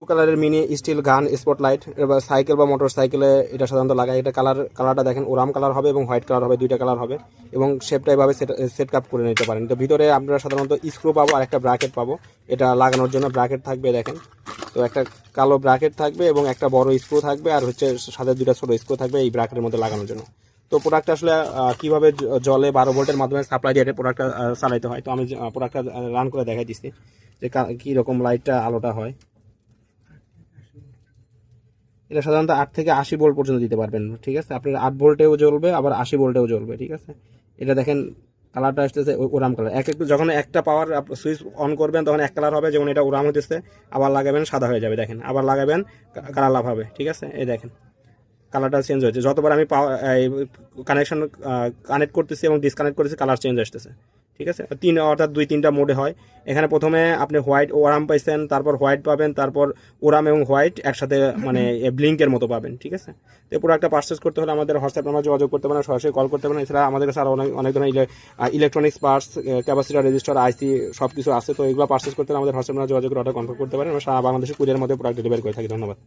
কালারের mini still গান spotlight এবার সাইকেল বা মোটর সাইকেলে এটা সাধারণত লাগায়। এটা কালারটা দেখেন ওরাম কালার হবে এবং হোয়াইট কালার হবে, দুইটা কালার হবে এবং শেপটা এভাবে সেট আপ করে নিতে পারেন। তো ভিতরে আপনারা সাধারণত স্ক্রু পাবো আর একটা ব্র্যাকেট পাবো, এটা লাগানোর জন্য ব্র্যাকেট থাকবে দেখেন। তো একটা কালো ব্র্যাকেট থাকবে এবং একটা বড় স্ক্রু থাকবে আর হচ্ছে সাথে দুইটা ছোট স্ক্রু থাকবে এই ব্র্যাকেটের মধ্যে লাগানোর জন্য। তো প্রোডাক্টটা আসলে কিভাবে জলে 12 ভোল্টের মাধ্যমে সাপ্লাই দিয়ে প্রোডাক্টটা চালাইতে হয়, তো আমি প্রোডাক্টটা রান করে দেখাই দিচ্ছি যে কীরকম লাইটটা আলোটা হয়। এটা সাধারণত 8 থেকে 80 ভোল্ট পর্যন্ত দিতে পারবেন, ঠিক আছে। আপনার 8 ভোল্টেও জ্বলবে আবার 80 ভোল্টেও জ্বলবে, ঠিক আছে। এটা দেখেন কালারটা আসতেছে ওরাম কালার। একটু যখন একটা পাওয়ার সুইচ অন করবেন তখন এক কালার হবে, যেমন এটা ওরাম হতেছে, আবার লাগাবেন সাদা হয়ে যাবে দেখেন, আবার লাগাবেন কালার লাভ হবে, ঠিক আছে। এই দেখেন কালারটা চেঞ্জ হয়েছে, যতবার আমি কানেক্ট করতেছি এবং ডিসকানেক্ট করতেছি কালার চেঞ্জ আসতেছে, ঠিক আছে। অর্থাৎ 2-3টা মোডে হয়। এখানে প্রথমে আপনি হোয়াইট ওরাম পাইছেন, তারপর হোয়াইট পাবেন, তারপর ওরাম এবং হোয়াইট একসাথে মানে ব্লিঙ্কের মতো পাবেন, ঠিক আছে। তো প্রোডাক্টটা পারচেস করতে হলে আমাদের হোয়াটসঅ্যাপ নাম্বার যোগাযোগ করতে পারেন, সরাসরি কল করতে পারেন। এছাড়া আমাদের কাছে আরও অনেক ধরনের ইলেকট্রনিক্স পার্টস, ক্যাপাসিটার, রেজিস্টার, আইসি সব কিছু আছে। তো এগুলো পারচেস করতে হলে আমাদের হোয়াটসঅ্যাপ নাম্বার যোগাযোগ করে অর্ডার কনফার্ম করতে পারেন। আমরা সারা বাংলাদেশে কুরিয়ার মধ্যে প্রোডাক্ট ডেলিভারি করে থাকি। ধন্যবাদ।